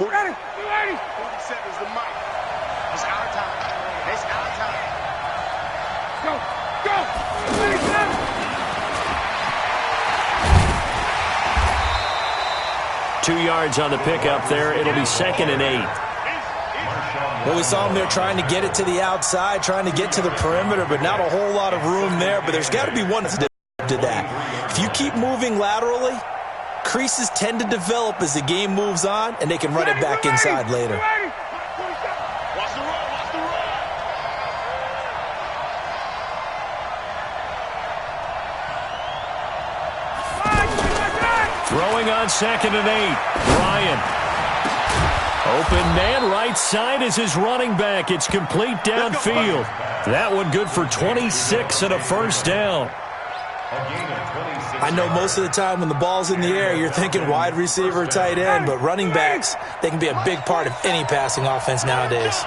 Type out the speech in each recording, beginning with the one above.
Ready. 47 is the mic. It's our time. It's our time. Go. 2 yards on the pickup there. It'll be 2nd and 8. Well, we saw him there trying to get it to the outside, trying to get to the perimeter, but not a whole lot of room there. But there's got to be one to that. If you keep moving laterally, creases tend to develop as the game moves on, and they can run it back inside later. Watch the run. Throwing on 2nd and 8. Ryan. Open man right side is his running back. It's complete downfield. That one good for 26 and a first down. I know most of the time when the ball's in the air, you're thinking wide receiver, tight end, but running backs, they can be a big part of any passing offense nowadays.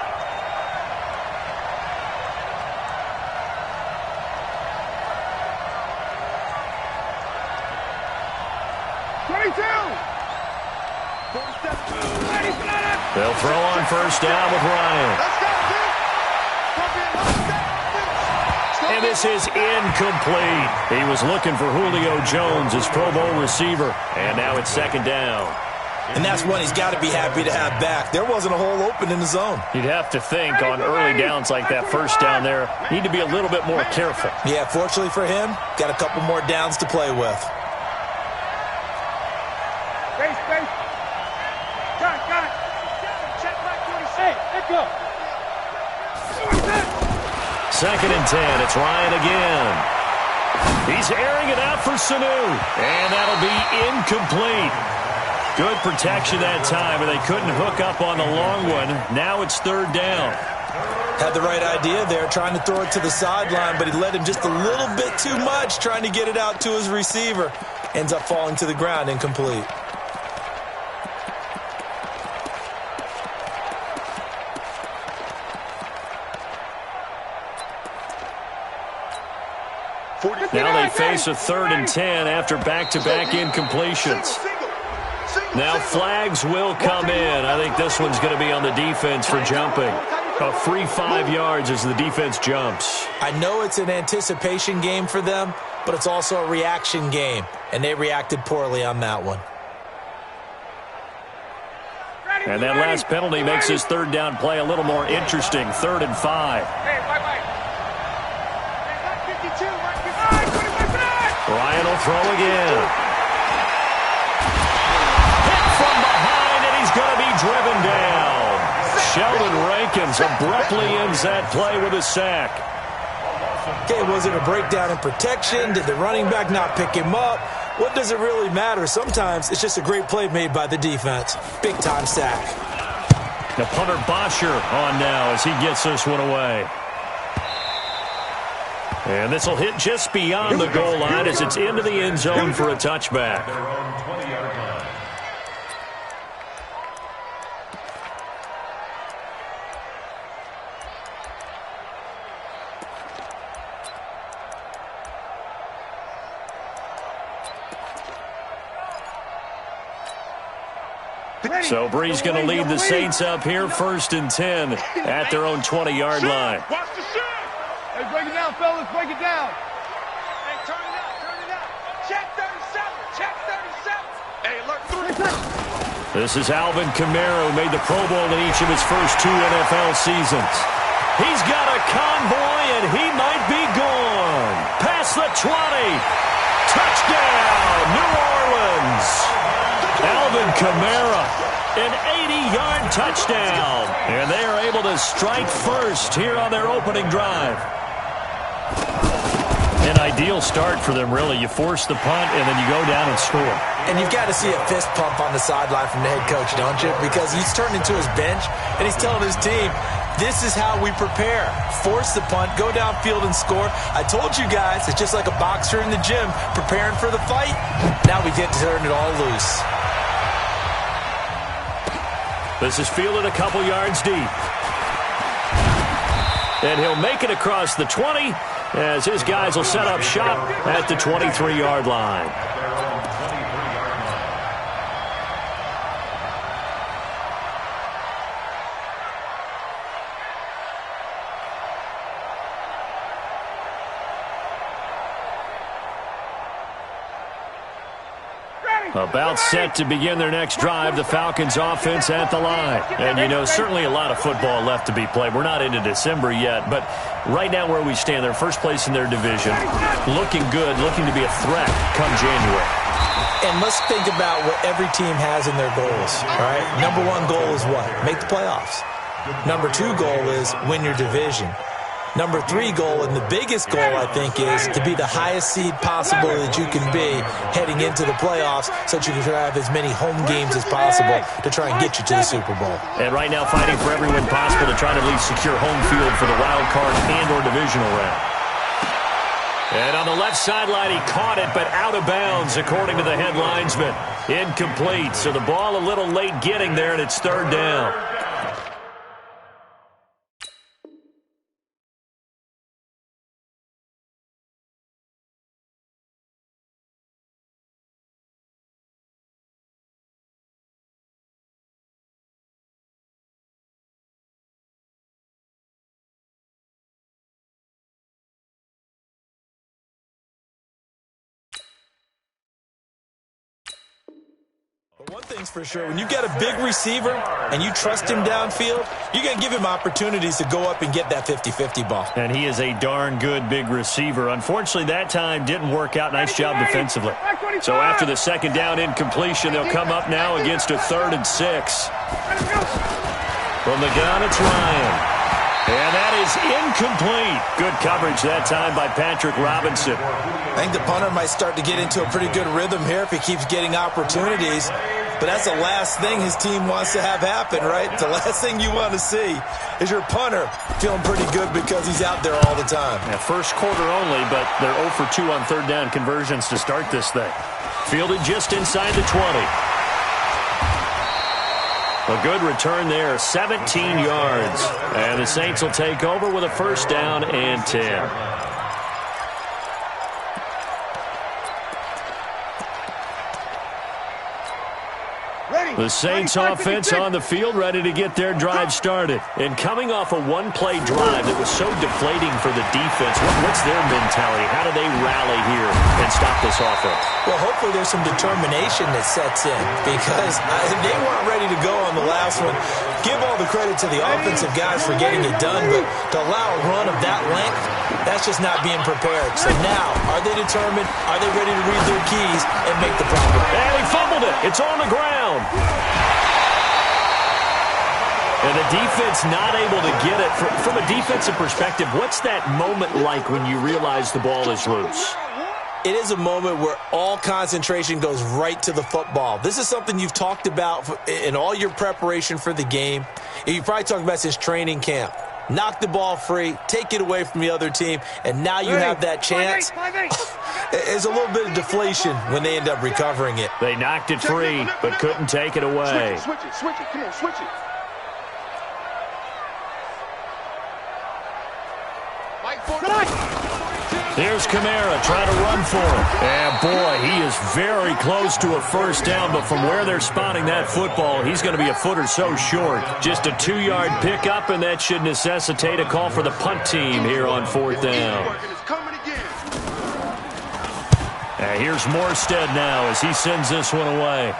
They'll throw on first down with Ryan. And this is incomplete. He was looking for Julio Jones, his Pro Bowl receiver. And now it's 2nd down. And that's one he's got to be happy to have back. There wasn't a hole open in the zone. You'd have to think on early downs like that first down there, need to be a little bit more careful. Yeah, fortunately for him, got a couple more downs to play with. Space. Got it. Check back 26. Let's go. 2nd and 10. It's Ryan again. He's airing it out for Sanu. And that'll be incomplete. Good protection that time, and they couldn't hook up on the long one. Now it's 3rd down. Had the right idea there, trying to throw it to the sideline, but he led him just a little bit too much, trying to get it out to his receiver. Ends up falling to the ground, incomplete. Now they face a 3rd and 10 after back-to-back incompletions. Now flags will come in. I think this one's going to be on the defense for jumping. A free 5 yards as the defense jumps. I know it's an anticipation game for them, but it's also a reaction game, and they reacted poorly on that one. And that last penalty makes this 3rd down play a little more interesting. 3rd and 5. Ryan will throw again. Hit from behind, and he's going to be driven down. Sheldon Rankins abruptly ends that play with a sack. Okay, was it a breakdown in protection? Did the running back not pick him up? What does it really matter? Sometimes it's just a great play made by the defense. Big-time sack. The punter Bosher on now as he gets this one away. And this will hit just beyond the goal line as it's into the end zone for a touchback. So Bree's going to lead the Saints up here 1st and 10 at their own 20-yard line. Watch the shot. Hey, break it down, fellas. Break it down. Hey, turn it out. Check 37. Hey, look, 3. This is Alvin Kamara, who made the Pro Bowl in each of his first 2 NFL seasons. He's got a convoy, and he might be gone. Past the 20. Touchdown, New Orleans. Alvin Kamara, an 80-yard touchdown. And they are able to strike first here on their opening drive. An ideal start for them, really. You force the punt, and then you go down and score. And you've got to see a fist pump on the sideline from the head coach, don't you? Because he's turned into his bench, and he's telling his team, this is how we prepare. Force the punt, go downfield and score. I told you guys, it's just like a boxer in the gym preparing for the fight. Now we get to turn it all loose. This is fielded a couple yards deep. And he'll make it across the 20 as his guys will set up shop at the 23-yard line. About set to begin their next drive, the Falcons offense at the line. And, you know, certainly a lot of football left to be played. We're not into December yet, but right now where we stand, they're first place in their division, looking good, looking to be a threat come January. And let's think about what every team has in their goals, all right? Number one goal is what? Make the playoffs. Number two goal is win your division. Number three goal, and the biggest goal, I think, is to be the highest seed possible that you can be heading into the playoffs so that you can have as many home games as possible to try and get you to the Super Bowl. And right now fighting for every win possible to try to at least secure home field for the wild card and or divisional round. And on the left sideline, he caught it, but out of bounds, according to the head linesman. Incomplete, so the ball a little late getting there, and it's third down. One thing's for sure, when you got a big receiver and you trust him downfield, you're going to give him opportunities to go up and get that 50-50 ball. And he is a darn good big receiver. Unfortunately, that time didn't work out. Nice job defensively. So after the second down incompletion, they'll come up now against a 3rd and 6. From the gun, it's Ryan. And that is incomplete. Good coverage that time by Patrick Robinson. I think the punter might start to get into a pretty good rhythm here if he keeps getting opportunities. But that's the last thing his team wants to have happen, right? The last thing you want to see is your punter feeling pretty good because he's out there all the time. Yeah, first quarter only, but they're 0 for 2 on third down conversions to start this thing. Fielded just inside the 20. A good return there, 17 yards. And the Saints will take over with a first down and 10. The Saints offense on the field, ready to get their drive started. And coming off a one-play drive that was so deflating for the defense, what's their mentality? How do they rally here and stop this offense? Well, hopefully there's some determination that sets in because they weren't ready to go on the last one. Give all the credit to the offensive guys for getting it done, but to allow a run of that length, that's just not being prepared. So now, are they determined? Are they ready to read their keys and make the problem? And he fumbled it. It's on the ground. And the defense not able to get it. From a defensive perspective, what's that moment like when you realize the ball is loose? It is a moment where all concentration goes right to the football. This is something you've talked about in all your preparation for the game. You probably talked about since training camp. Knock the ball free, take it away from the other team, and now you have that chance. There's a little bit of deflation when they end up recovering it. They knocked it free, but couldn't take it away. Switch it, come on, switch it. Here's Kamara trying to run for him. And, boy, he is very close to a first down, but from where they're spotting that football, he's going to be a foot or so short. Just a 2-yard pickup, and that should necessitate a call for the punt team here on 4th down. And here's Morstead now as he sends this one away.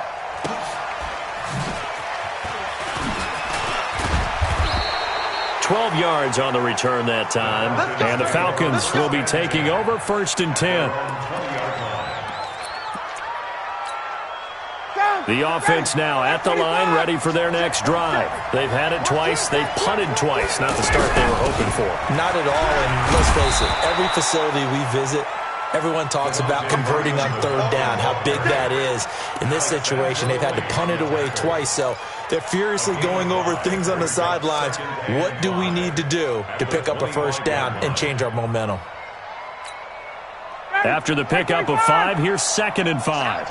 $12 yards on the return that time. And the Falcons will be taking over 1st and 10. The offense now at the line, ready for their next drive. They've had it twice. They've punted twice. Not the start they were hoping for. Not at all, and let's face it, every facility we visit, everyone talks about converting on 3rd down, how big that is. In this situation, they've had to punt it away twice, so they're furiously going over things on the sidelines. What do we need to do to pick up a first down and change our momentum? After the pickup of 5, here's 2nd and 5.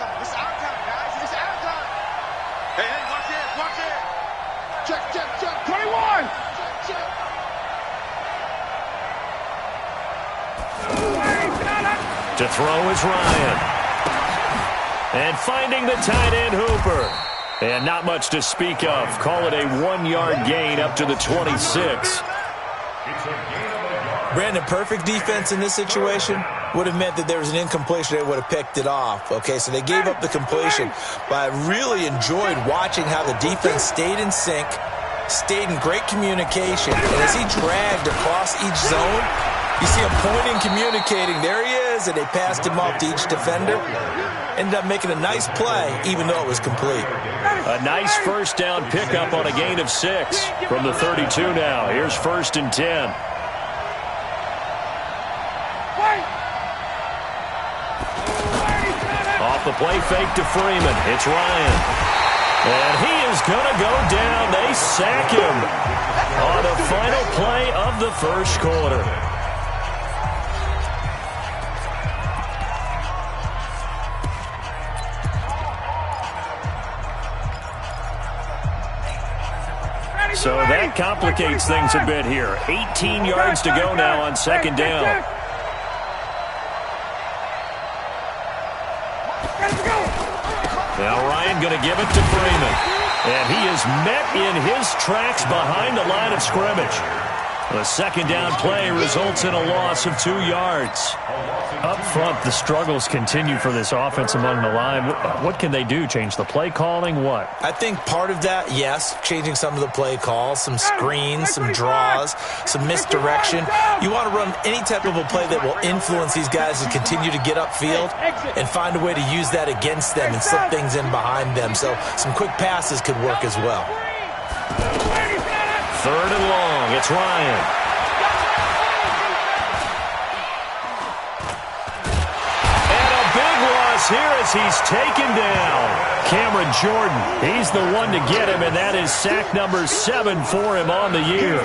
To throw is Ryan. And finding the tight end Hooper. And not much to speak of. Call it a 1-yard gain up to the 26. Brandon, perfect defense in this situation would have meant that there was an incompletion. They would have picked it off. Okay, so they gave up the completion. But I really enjoyed watching how the defense stayed in sync, stayed in great communication. And as he dragged across each zone, you see him pointing, communicating. There he is, and they passed him off to each defender. Ended up making a nice play, even though it was complete. A nice first down pickup on a gain of 6 from the 32 now. Here's 1st and 10. Off the play fake to Freeman. It's Ryan. And he is going to go down. They sack him on the final play of the first quarter. So that complicates things a bit here. 18 yards to go now on 2nd down. Now Ryan going to give it to Freeman. And he is met in his tracks behind the line of scrimmage. The 2nd down play results in a loss of 2 yards. Up front, the struggles continue for this offense among the line. What can they do? Change the play calling? What? I think part of that, yes, changing some of the play calls, some screens, some draws, some misdirection. You want to run any type of a play that will influence these guys to continue to get upfield and find a way to use that against them and slip things in behind them. So some quick passes could work as well. 3rd and long. It's Ryan. Here as he's taken down. Cameron Jordan, he's the one to get him, and that is sack number 7 for him on the year.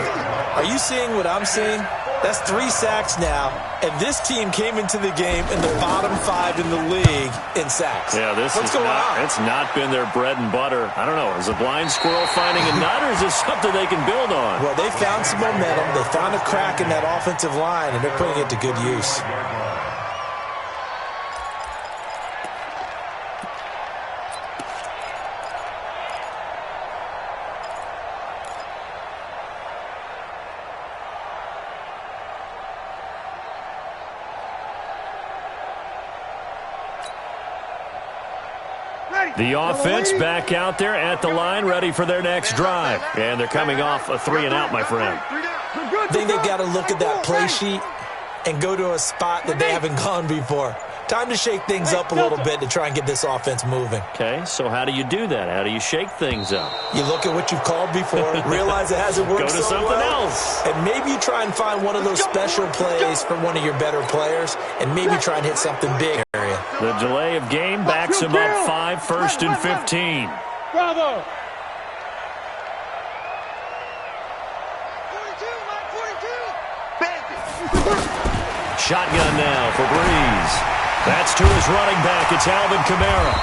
Are you seeing what I'm seeing? That's 3 sacks now, and this team came into the game in the bottom 5 in the league in sacks. Yeah, What's going on? It's not been their bread and butter. I don't know. Is a blind squirrel finding a nut, or is this something they can build on? Well, they found some momentum. They found a crack in that offensive line, and they're putting it to good use. The offense back out there at the line, ready for their next drive. And they're coming off a 3-and-out, my friend. I think they've got to look at that play sheet and go to a spot that they haven't gone before. Time to shake things up a little bit to try and get this offense moving. Okay, so how do you do that? How do you shake things up? You look at what you've called before, realize it hasn't worked Go to something else. And maybe you try and find one of those special plays from one of your better players, and maybe try and hit something big area. The delay of game backs him up 5, 1st and 15. Bravo! Shotgun now for Breeze. That's to his running back. It's Alvin Kamara.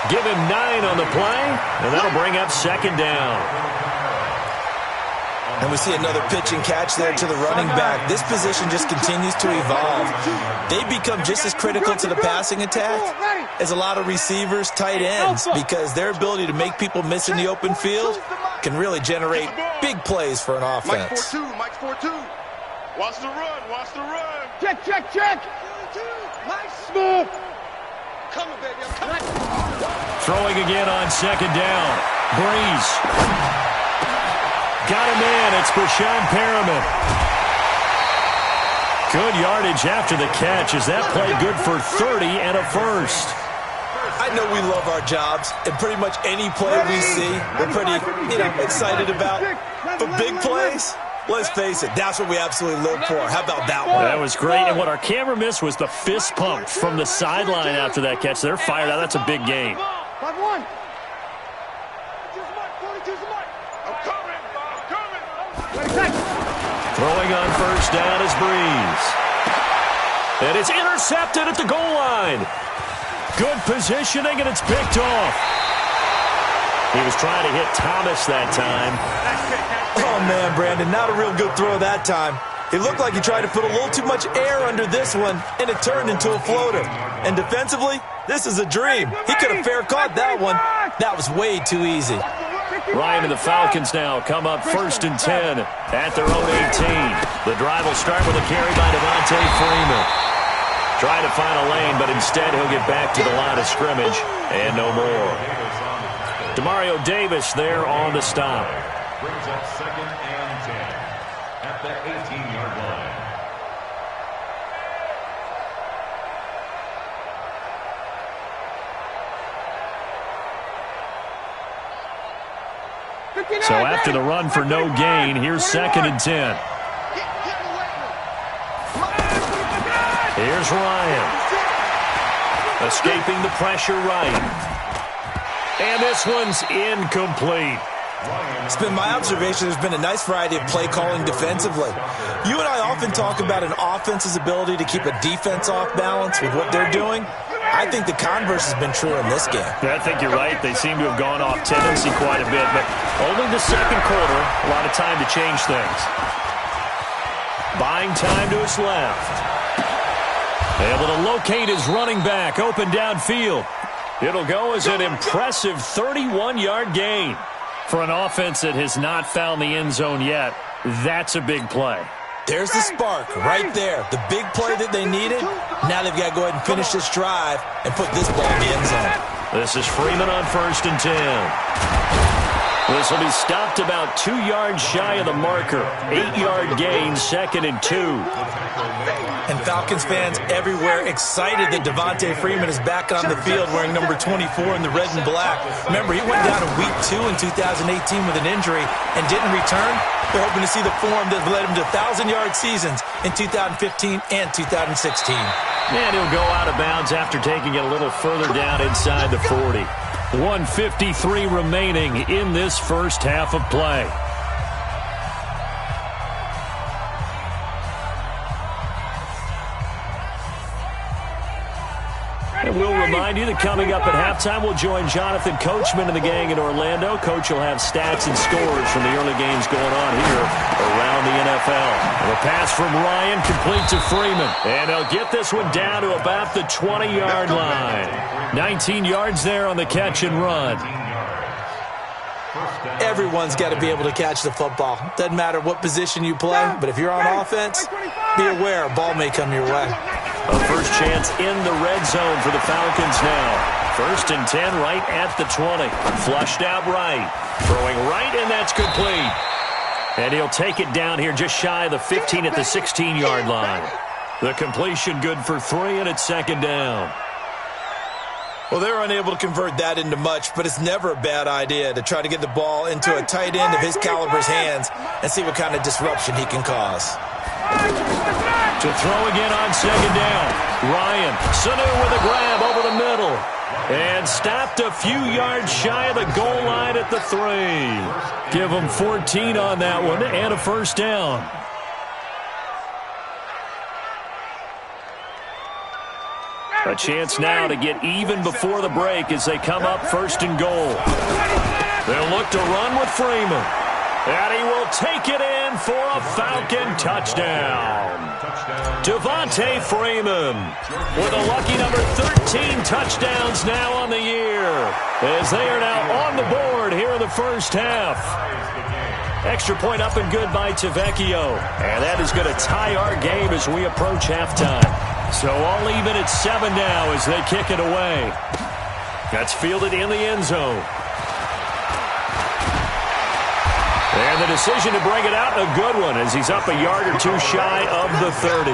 Give him 9 on the play, and that'll bring up 2nd down. And we see another pitch and catch there to the running back. This position just continues to evolve. They become just as critical to the passing attack as a lot of receivers, tight ends, because their ability to make people miss in the open field can really generate big plays for an offense. Mike 4-2. Watch the run. Watch the run. Check, check, check. Nice. Smooth. Coming, baby. I'm coming. Throwing again on 2nd down. Breeze. Got him in. It's Brashon Perriman. Good yardage after the catch. Is that play good for 30 and a first? I know we love our jobs, and pretty much any play we see, we're pretty, excited about. But big plays, let's face it, that's what we absolutely live for. How about that one? That was great, and what our camera missed was the fist pump from the sideline after that catch. They're fired out. That's a big game. 5-1. Throwing on 1st down is Breeze. And it's intercepted at the goal line. Good positioning, and it's picked off. He was trying to hit Thomas that time. Oh, man, Brandon, not a real good throw that time. It looked like he tried to put a little too much air under this one, and it turned into a floater. And defensively, this is a dream. He could have fair caught that one. That was way too easy. Ryan and the Falcons now come up 1st and 10 at their own 18. The drive will start with a carry by Devontae Freeman. Trying to find a lane, but instead he'll get back to the line of scrimmage and no more. Demario Davis there on the stop. Brings up 2nd and 10 at the 18-yard line. So after the run for no gain, here's 2nd and 10. Here's Ryan. Escaping the pressure right. And this one's incomplete. It's been my observation there's been a nice variety of play calling defensively. You and I often talk about an offense's ability to keep a defense off balance with what they're doing. I think the converse has been true in this game. Yeah, I think you're right. They seem to have gone off tendency quite a bit, but only the 2nd quarter, a lot of time to change things. Buying time to his left. Able to locate his running back open downfield. It'll go as an impressive 31-yard gain. For an offense that has not found the end zone yet, that's a big play. There's the spark right there. The big play that they needed. Now they've got to go ahead and finish this drive and put this ball in the end zone. This is Freeman on 1st and 10. This will be stopped about 2 yards shy of the marker. 8-yard gain, 2nd and 2. And Falcons fans everywhere excited that Devontae Freeman is back on the field wearing number 24 in the red and black. Remember, he went down in week 2 in 2018 with an injury and didn't return. They're hoping to see the form that led him to 1,000-yard seasons in 2015 and 2016. And he'll go out of bounds after taking it a little further down inside the 40. 1:53 remaining in this first half of play. And we'll remind you that coming up at halftime, we'll join Jonathan Coachman and the gang in Orlando. Coach will have stats and scores from the early games going on here around the NFL. And a pass from Ryan complete to Freeman. And they'll get this one down to about the 20-yard line. 19 yards there on the catch and run. Everyone's got to be able to catch the football. Doesn't matter what position you play, but if you're on offense, be aware a ball may come your way. A first chance in the red zone for the Falcons now. 1st and 10 right at the 20. Flushed out right. Throwing right, and that's complete. And he'll take it down here just shy of the 15 at the 16-yard line. The completion good for 3, and it's 2nd down. Well, they're unable to convert that into much, but it's never a bad idea to try to get the ball into a tight end of his caliber's hands and see what kind of disruption he can cause. To throw again on 2nd down. Ryan, Sanu with a grab over the middle. And stopped a few yards shy of the goal line at the 3. Give him 14 on that one and a first down. A chance now to get even before the break as they come up 1st and goal. They'll look to run with Freeman. And he will take it in for a Falcon touchdown. Devontae Freeman with a lucky number 13 touchdowns now on the year as they are now on the board here in the first half. Extra point up and good by Tavecchio. And that is going to tie our game as we approach halftime. So all even at 7 now as they kick it away. That's fielded in the end zone. And the decision to bring it out, a good one, as he's up a yard or 2 shy of the 30.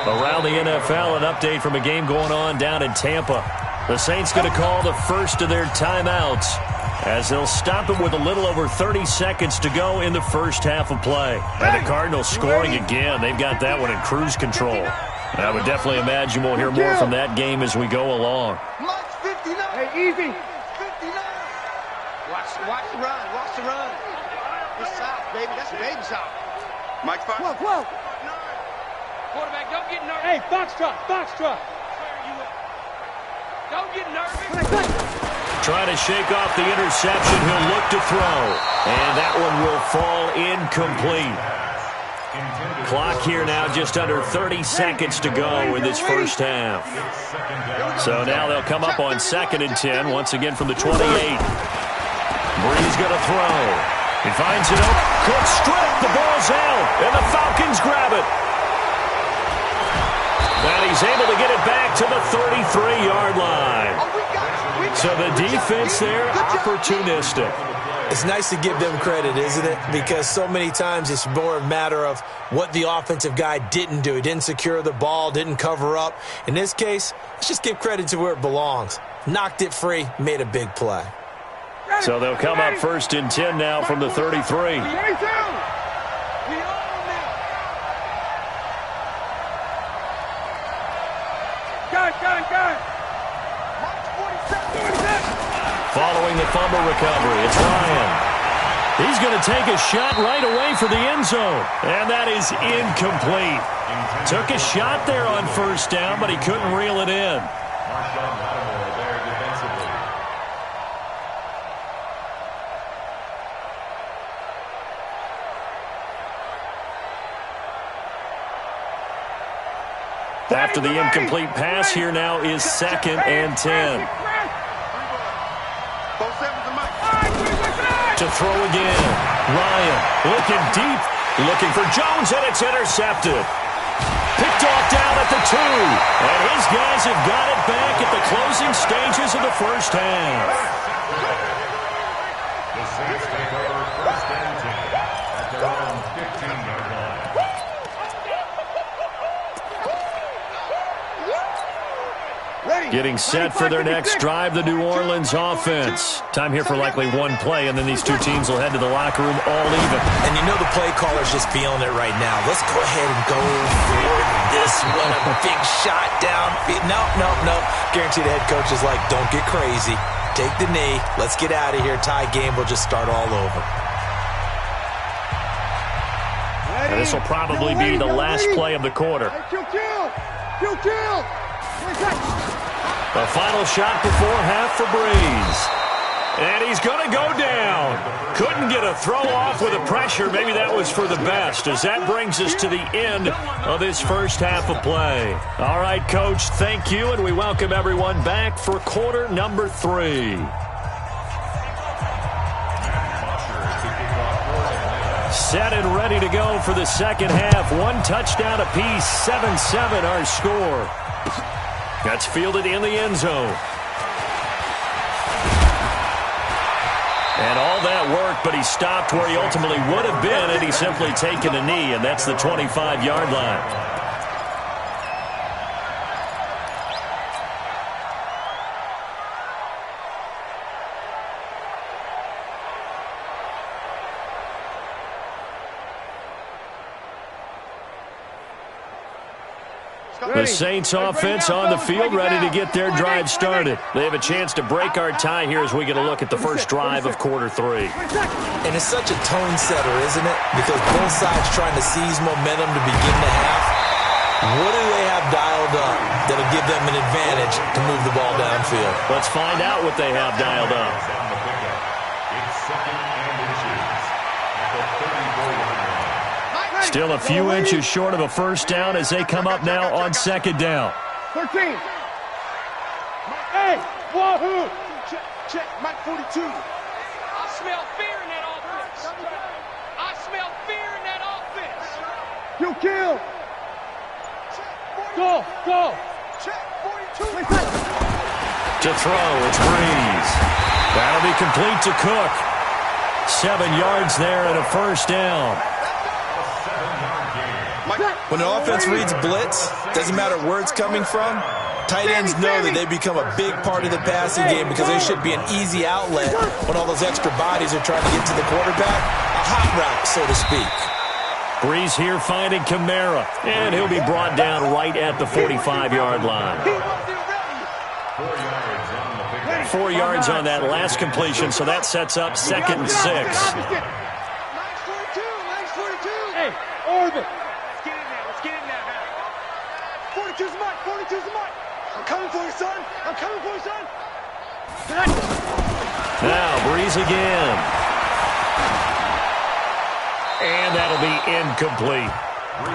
Around the NFL, an update from a game going on down in Tampa. The Saints going to call the first of their timeouts as they'll stop it with a little over 30 seconds to go in the first half of play. And the Cardinals scoring again. They've got that one in cruise control. And I would definitely imagine we'll hear more from that game as we go along. Hey, easy. 59. Watch the run. Watch the run. This side, baby. That's a baby side. Mike, whoa. Quarterback, don't get nervous. Hey, Foxtrot. Don't get nervous. Trying to shake off the interception. He'll look to throw. And that one will fall incomplete. Clock here now, just under 30 seconds to go in this first half. So now they'll come up on 2nd and 10, once again from the 28. Breeze going to throw. He finds it up. Cook strip. The ball's out, and the Falcons grab it. And he's able to get it back to the 33-yard line. So the defense there, opportunistic. It's nice to give them credit, isn't it? Because so many times it's more a matter of what the offensive guy didn't do. He didn't secure the ball, didn't cover up. In this case, let's just give credit to where it belongs. Knocked it free, made a big play. So they'll come up 1st and 10 now from the 33. Following the fumble recovery, it's Ryan. He's going to take a shot right away for the end zone. And that is incomplete. Took a shot there on 1st down, but he couldn't reel it in. After the incomplete pass, here now is 2nd and 10. To throw again. Ryan looking deep, looking for Jones, and it's intercepted. Picked off down at the 2. And his guys have got it back at the closing stages of the first half. The Saints take over 1st and 10 at their own 15-yard line. Getting set for their next drive, the New Orleans offense. Time here for likely one play, and then these two teams will head to the locker room all even. And you know the play caller's just feeling it right now. Let's go ahead and go for this one. A big shot down. No. Guarantee the head coach is like, don't get crazy. Take the knee. Let's get out of here. Tie game. We'll just start all over. And this will probably be the last play of the quarter. The final shot before half for Breeze. And he's going to go down. Couldn't get a throw off with the pressure. Maybe that was for the best, as that brings us to the end of this first half of play. All right, Coach, thank you, and we welcome everyone back for quarter number 3. Set and ready to go for the second half. 1 touchdown apiece, 7-7 our score. That's fielded in the end zone. And all that work, but he stopped where he ultimately would have been had he simply taken a knee, and that's the 25-yard line. The Saints offense on the field, ready to get their drive started. They have a chance to break our tie here as we get a look at the first drive of quarter 3. And it's such a tone setter, isn't it? Because both sides trying to seize momentum to begin the half. What do they have dialed up that'll give them an advantage to move the ball downfield? Let's find out what they have dialed up. It's 2nd and inches at the 34-yard line. Still a few inches short of a first down as they come up now on 2nd down. 13. Hey, wahoo! Check, Mike 42. I smell fear in that offense. I smell fear in that offense. You kill. Go. Check 42. To throw, it's Breeze. That'll be complete to Cook. 7 yards there and a first down. When the offense reads blitz, doesn't matter where it's coming from, tight ends know that they become a big part of the passing game because they should be an easy outlet when all those extra bodies are trying to get to the quarterback. A hot route, so to speak. Breeze here finding Kamara, and he'll be brought down right at the 45-yard line. 4 yards on that last completion, so that sets up 2nd and 6. Hey, Orbit. Let's get in there. 42's the mark. 42's the mark. I'm coming for you, son. I'm coming for you, son. Now, Breeze again. And that'll be incomplete.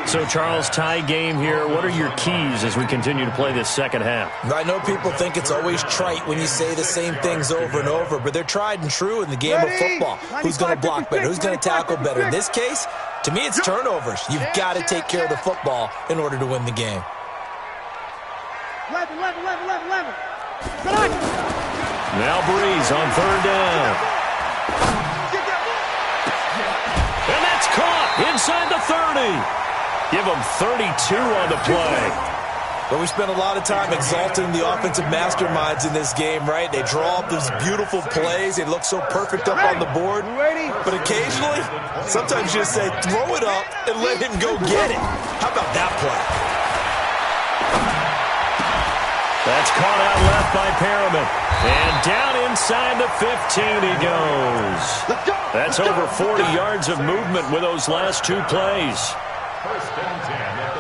So, Charles, tie game here. What are your keys as we continue to play this second half? I know people think it's always trite when you say the same things over and over, but they're tried and true in the game of football. Who's going to block better? Who's going to tackle better? In this case, to me, it's turnovers. You've got to take care of the football in order to win the game. 11. Now Breeze on third down. And that's caught inside the 30. Give them 32 on the play. But we spent a lot of time exalting the offensive masterminds in this game, right? They draw up these beautiful plays. They look so perfect up on the board. But occasionally, sometimes you just say, throw it up and let him go get it. How about that play? That's caught out left by Perriman. And down inside the 15 he goes. That's over 40 yards of movement with those last two plays.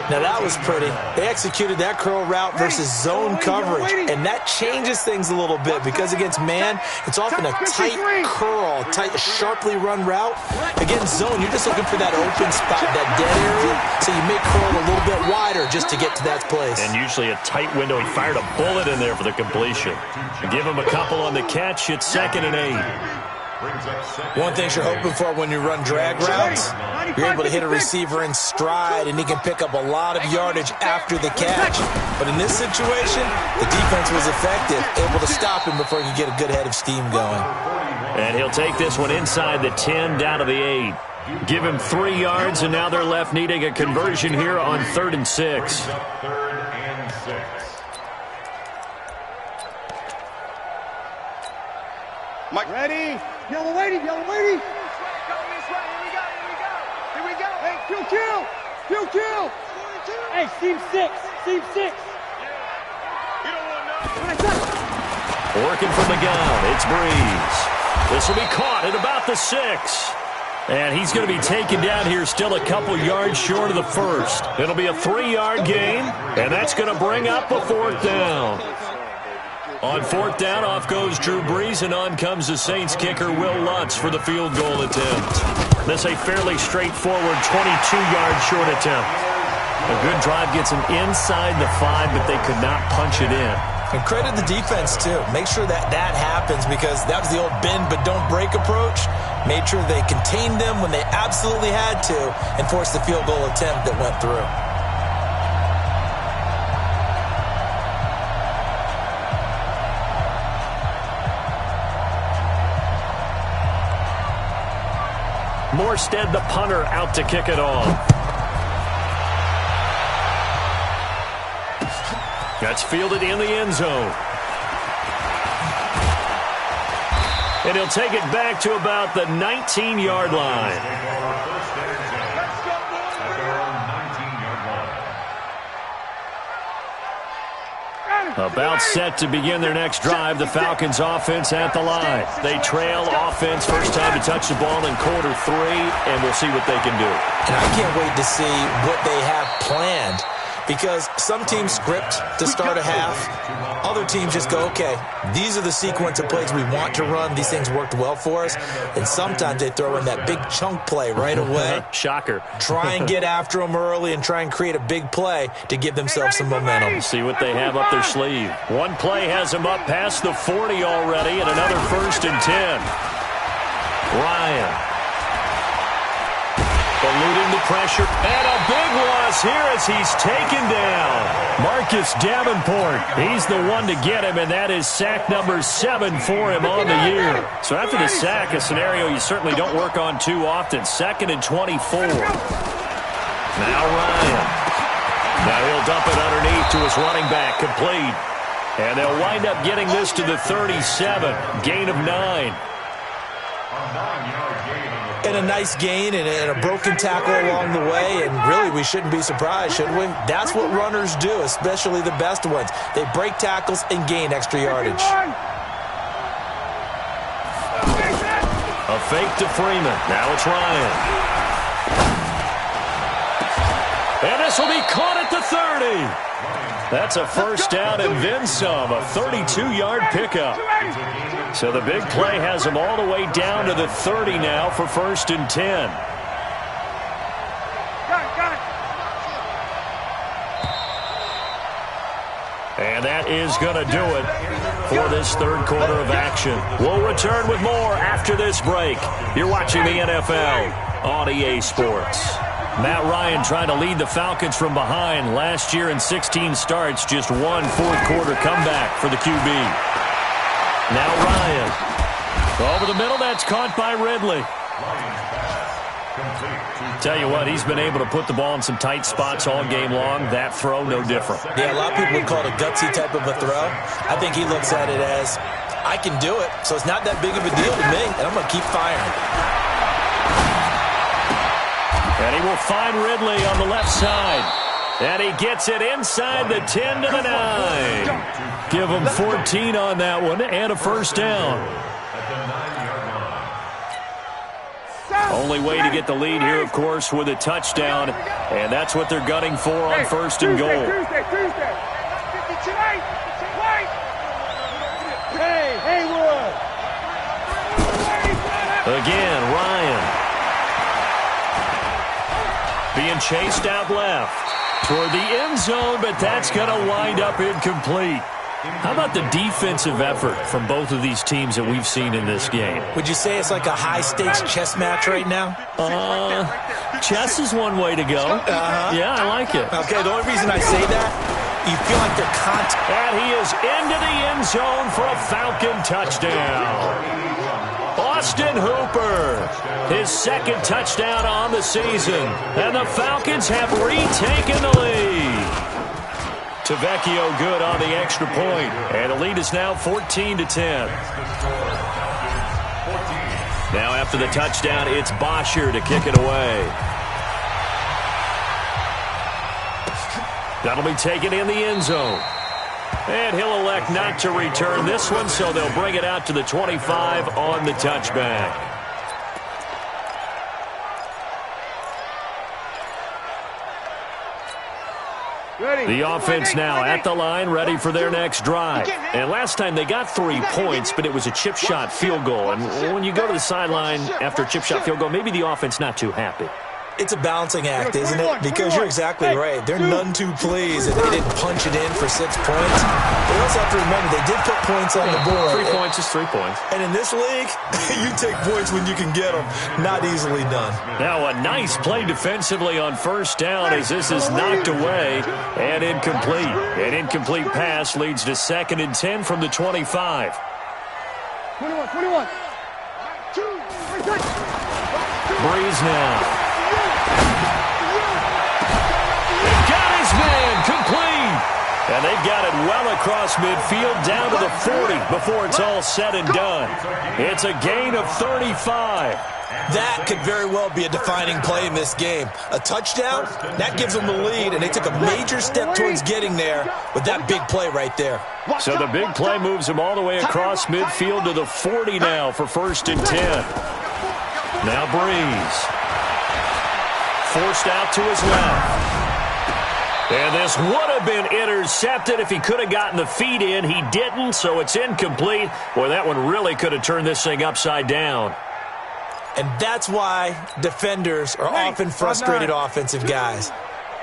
Now, that was pretty. They executed that curl route versus zone coverage, and that changes things a little bit because against man, it's often a tight curl, tight, sharply run route. Against zone, you're just looking for that open spot, that dead area, so you make curl a little bit wider just to get to that place. And usually a tight window. He fired a bullet in there for the completion. Give him a couple on the catch. It's 2nd and 8. One thing you're hoping for when you run drag routes, you're able to hit a receiver in stride, and he can pick up a lot of yardage after the catch. But in this situation, the defense was effective, able to stop him before he could get a good head of steam going. And he'll take this one inside the 10, down to the 8. Give him 3 yards, and now they're left needing a conversion here on 3rd and 6. Mike, ready? Yellow lady. Go this way. Here we go. Hey, kill. Hey, seam 6. You don't want to know. Working from the gun, it's Breeze. This will be caught at about the 6. And he's going to be taken down here still a couple yards short of the first. It'll be a 3-yard gain, and that's going to bring up a 4th down. On 4th down, off goes Drew Brees, and on comes the Saints kicker, Will Lutz, for the field goal attempt. This a fairly straightforward 22-yard short attempt. A good drive gets them inside the 5, but they could not punch it in. And credit the defense, too. Make sure that happens because that was the old bend but don't break approach. Made sure they contained them when they absolutely had to and forced the field goal attempt that went through. Morstead, the punter, out to kick it off. That's fielded in the end zone. And he'll take it back to about the 19-yard line. About set to begin their next drive, the Falcons offense at the line. They trail offense, first time to touch the ball in quarter 3, and we'll see what they can do. And I can't wait to see what they have planned because some teams script to start a half. Other teams just go, okay, these are the sequence of plays we want to run. These things worked well for us. And sometimes they throw in that big chunk play right away. Shocker. Try and get after them early and try and create a big play to give themselves some momentum. See what they have up their sleeve. One play has them up past the 40 already, and another 1st and 10. Ryan. Eluding the pressure, and a big loss here as he's taken down. Marcus Davenport, he's the one to get him, and that is sack number 7 for him on the year. So after the sack, a scenario you certainly don't work on too often. 2nd and 24. Now Ryan. Now he'll dump it underneath to his running back, complete. And they'll wind up getting this to the 37, gain of 9. And a nice gain and a broken tackle along the way, and really we shouldn't be surprised, should we? That's what runners do, especially the best ones. They break tackles and gain extra yardage. A fake to Freeman. Now it's Ryan. And this will be caught at the 30. That's a first down and then some, a 32-yard pickup. So the big play has them all the way down to the 30 now for 1st and 10. And that is going to do it for this third quarter of action. We'll return with more after this break. You're watching the NFL on EA Sports. Matt Ryan trying to lead the Falcons from behind. Last year in 16 starts, just one fourth-quarter comeback for the QB. Now Ryan. Over the middle, that's caught by Ridley. Tell you what, he's been able to put the ball in some tight spots all game long. That throw, no different. Yeah, a lot of people would call it a gutsy type of a throw. I think he looks at it as, I can do it, so it's not that big of a deal to me, and I'm going to keep firing. And he will find Ridley on the left side. And he gets it inside the 10 to the 9. Give him 14 on that one and a first down. Only way to get the lead here, of course, with a touchdown. And that's what they're gunning for on first and goal. Again, Ryan. Being chased out left toward the end zone, but that's going to wind up incomplete. How about the defensive effort from both of these teams that we've seen in this game? Would you say it's like a high-stakes chess match right now? Chess is one way to go. Yeah, I like it. Okay, the only reason I say that, you feel like they're And he is into the end zone for a Falcon touchdown. Austin Hooper, his second touchdown on the season. And the Falcons have retaken the lead. Tavecchio good on the extra point. And the lead is now 14-10. Now after the touchdown, it's Bosher to kick it away. That'll be taken in the end zone. And he'll elect not to return this one, so they'll bring it out to the 25 on the touchback. The offense now at the line, ready for their next drive. And last time they got 3 points, but it was a chip shot field goal. And when you go to the sideline after a chip shot field goal, maybe the offense not too happy. It's a balancing act, isn't it? Because you're exactly right. They're none too pleased that they didn't punch it in for 6 points. But you also have to remember, they did put points on the board. 3 points is 3 points. And in this league, you take points when you can get them. Not easily done. Now a nice play defensively on first down as this is knocked away and incomplete. An incomplete pass leads to 2nd and 10 from the 25. 21. Breeze now. Man, complete. And they've got it well across midfield down to the 40 before it's all said and done. It's a gain of 35. That could very well be a defining play in this game. A touchdown, that gives them the lead, and they took a major step towards getting there with that big play right there. So the big play moves them all the way across midfield to the 40 now for 1st and 10. Now Breeze. Forced out to his left. And this would have been intercepted if he could have gotten the feet in. He didn't, so it's incomplete. Boy, that one really could have turned this thing upside down. And that's why defenders are often frustrated offensive guys.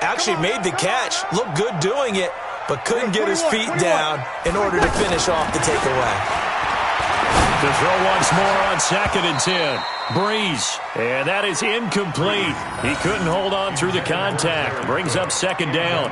Actually made the catch, looked good doing it, but couldn't get his feet down in order to finish off the takeaway. To throw once more on 2nd and 10. Breeze. And that is incomplete. He couldn't hold on through the contact. Brings up 2nd down.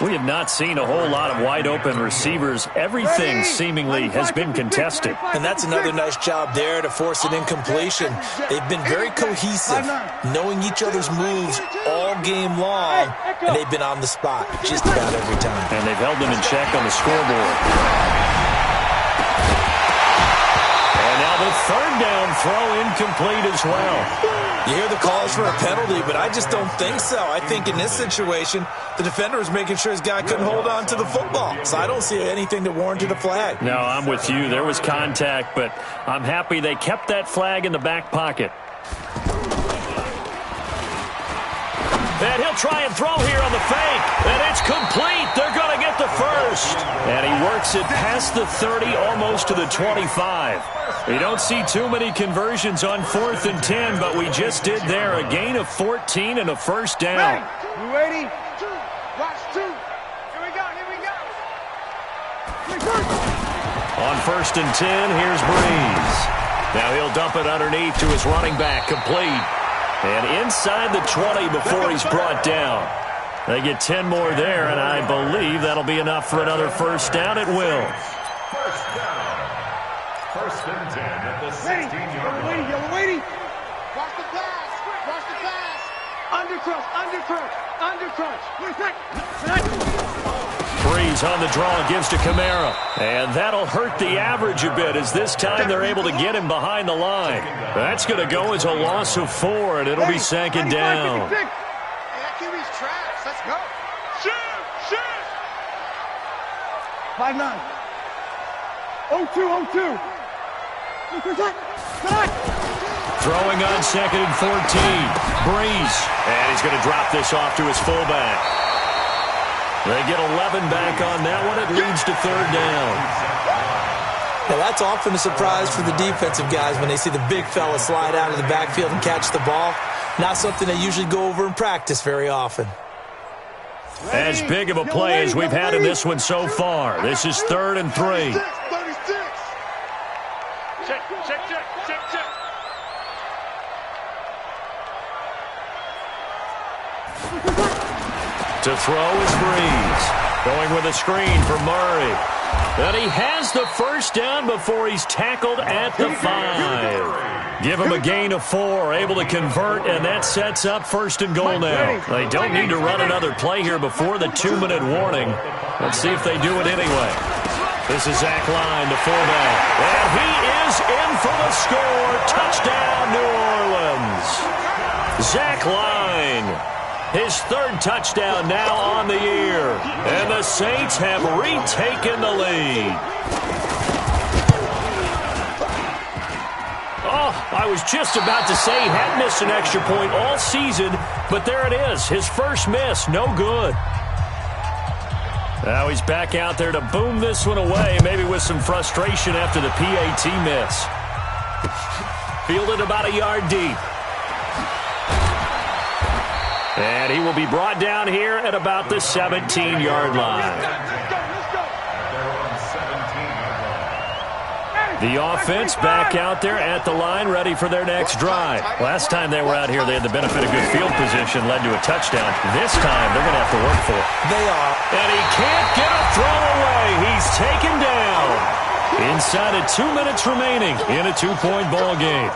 We have not seen a whole lot of wide-open receivers. Everything seemingly has been contested. And that's another nice job there to force an incompletion. They've been very cohesive, knowing each other's moves all game long, and they've been on the spot just about every time. And they've held them in check on the scoreboard. The 3rd down throw incomplete as well. You hear the calls for a penalty, but I just don't think so. I think in this situation, the defender was making sure his guy couldn't hold on to the football. So I don't see anything that warranted a flag. No, I'm with you. There was contact, but I'm happy they kept that flag in the back pocket. And he'll try and throw here on the fake. And it's complete. They're going to get the first. And he works it past the 30, almost to the 25. We don't see too many conversions on 4th and 10, but we just did there. A gain of 14 and a first down. You ready? Watch 2. Here we go. On 1st and 10, here's Breeze. Now he'll dump it underneath to his running back, complete. And inside the 20 before he's brought down. They get 10 more there, and I believe that'll be enough for another first down. It will. First down. 1st and 10 at the 16-yard line. You're waiting. Watch the pass. Watch the pass. Undercrunch. Breeze on the draw, gives to Kamara. And that'll hurt the average a bit, as this time they're able to get him behind the line. That's going to go as a loss of 4, and it'll be 2nd down. Hey, that QB's trash. Let's go. Shoot. 5-9. 0-2. Throwing on 2nd and 14. Breeze. And he's going to drop this off to his fullback. They get 11 back on that one. It leads to 3rd down. Now that's often a surprise for the defensive guys when they see the big fella slide out of the backfield and catch the ball. Not something they usually go over in practice very often. As big of a play as we've had in this one so far. This is 3rd and 3. 36. Check. To throw is Breeze. Going with a screen for Murray. And he has the first down before he's tackled at the 5. Give him a gain of 4, able to convert, and that sets up 1st and goal now. They don't need to run another play here before the 2-minute warning. Let's see if they do it anyway. This is Zach Line, the fullback. And he is in for the score. Touchdown, New Orleans. Zach Line. His 3rd touchdown now on the year. And the Saints have retaken the lead. Oh, I was just about to say he hadn't missed an extra point all season, but there it is. His first miss, no good. Now he's back out there to boom this one away, maybe with some frustration after the PAT miss. Fielded about a yard deep. And he will be brought down here at about the 17-yard line. The offense back out there at the line, ready for their next drive. Last time they were out here, they had the benefit of good field position, led to a touchdown. This time, they're going to have to work for it. They are. And he can't get a throw away. He's taken down. Inside of 2 minutes remaining in a 2-point ball game.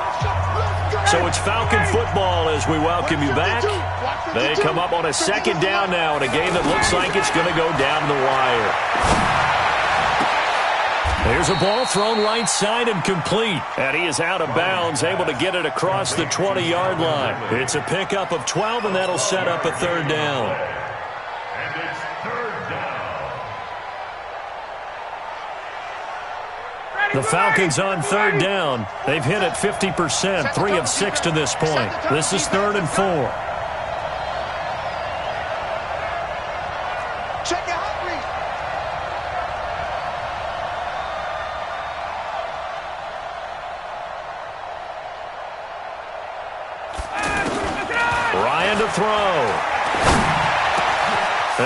So it's Falcon football as we welcome you back. They come up on a 2nd down now in a game that looks like it's going to go down to the wire. There's a ball thrown right side and complete. And he is out of bounds, able to get it across the 20-yard line. It's a pickup of 12, and that'll set up a 3rd down. And it's 3rd down. The Falcons on 3rd down. They've hit it 50%, 3 of 6 to this point. This is 3rd and 4. Check it out, please. Ryan to throw.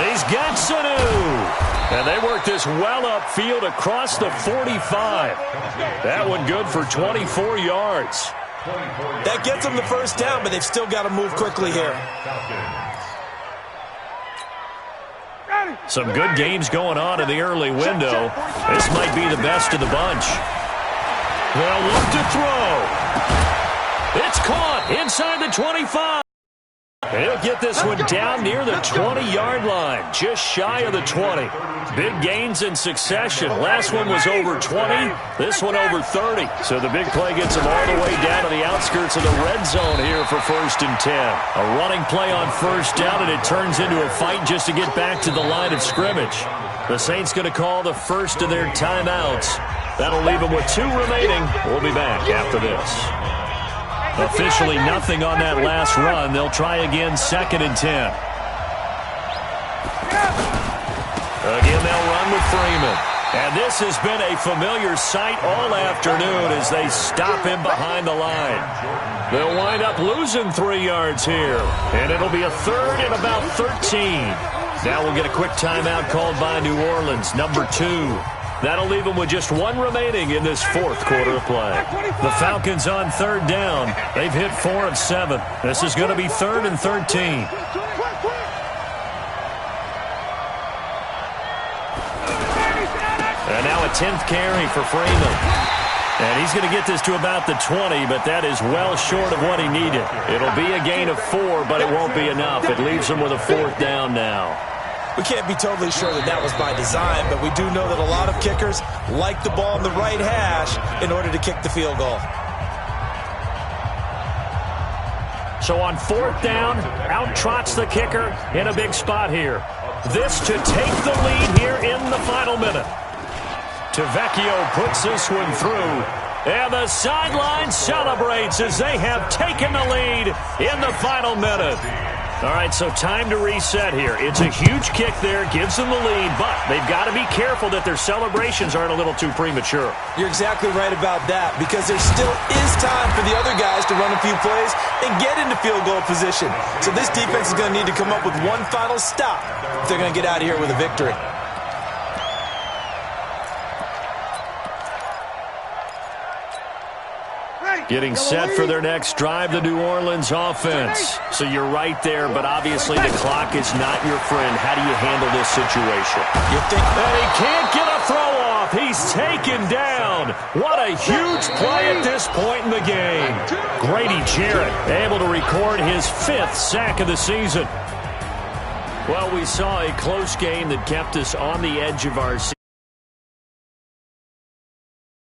He's got Sanu. And they work this well upfield across the 45. That one good for 24 yards. That gets them the first down, but they've still got to move quickly here. Some good games going on in the early window. This might be the best of the bunch. They'll look to throw. It's caught inside the 25. He'll get this one down near the 20-yard line, just shy of the 20. Big gains in succession. Last one was over 20, this one over 30. So the big play gets him all the way down to the outskirts of the red zone here for 1st and 10. A running play on 1st down, and it turns into a fight just to get back to the line of scrimmage. The Saints going to call the first of their timeouts. That'll leave them with 2 remaining. We'll be back after this. Officially nothing on that last run. They'll try again 2nd and 10. Again, they'll run with Freeman. And this has been a familiar sight all afternoon as they stop him behind the line. They'll wind up losing 3 yards here. And it'll be a 3rd and about 13. Now we'll get a quick timeout called by New Orleans, number 2. That'll leave them with just one remaining in this fourth quarter of play. The Falcons on third down. They've hit 4 of 7. This is going to be 3rd and 13. And now a 10th carry for Freeman. And he's going to get this to about the 20, but that is well short of what he needed. It'll be a gain of 4, but it won't be enough. It leaves him with a 4th down now. We can't be totally sure that that was by design, but we do know that a lot of kickers like the ball in the right hash in order to kick the field goal. So on 4th down, out trots the kicker in a big spot here. This to take the lead here in the final minute. Tavecchio puts this one through. And the sideline celebrates as they have taken the lead in the final minute. All right, so time to reset here. It's a huge kick there, gives them the lead, but they've got to be careful that their celebrations aren't a little too premature. You're exactly right about that, because there still is time for the other guys to run a few plays and get into field goal position. So this defense is going to need to come up with one final stop if they're going to get out of here with a victory. Getting set for their next drive, the New Orleans offense. So you're right there, but obviously the clock is not your friend. How do you handle this situation? And he can't get a throw off. He's taken down. What a huge play at this point in the game. Grady Jarrett able to record his 5th sack of the season. Well, we saw a close game that kept us on the edge of our season.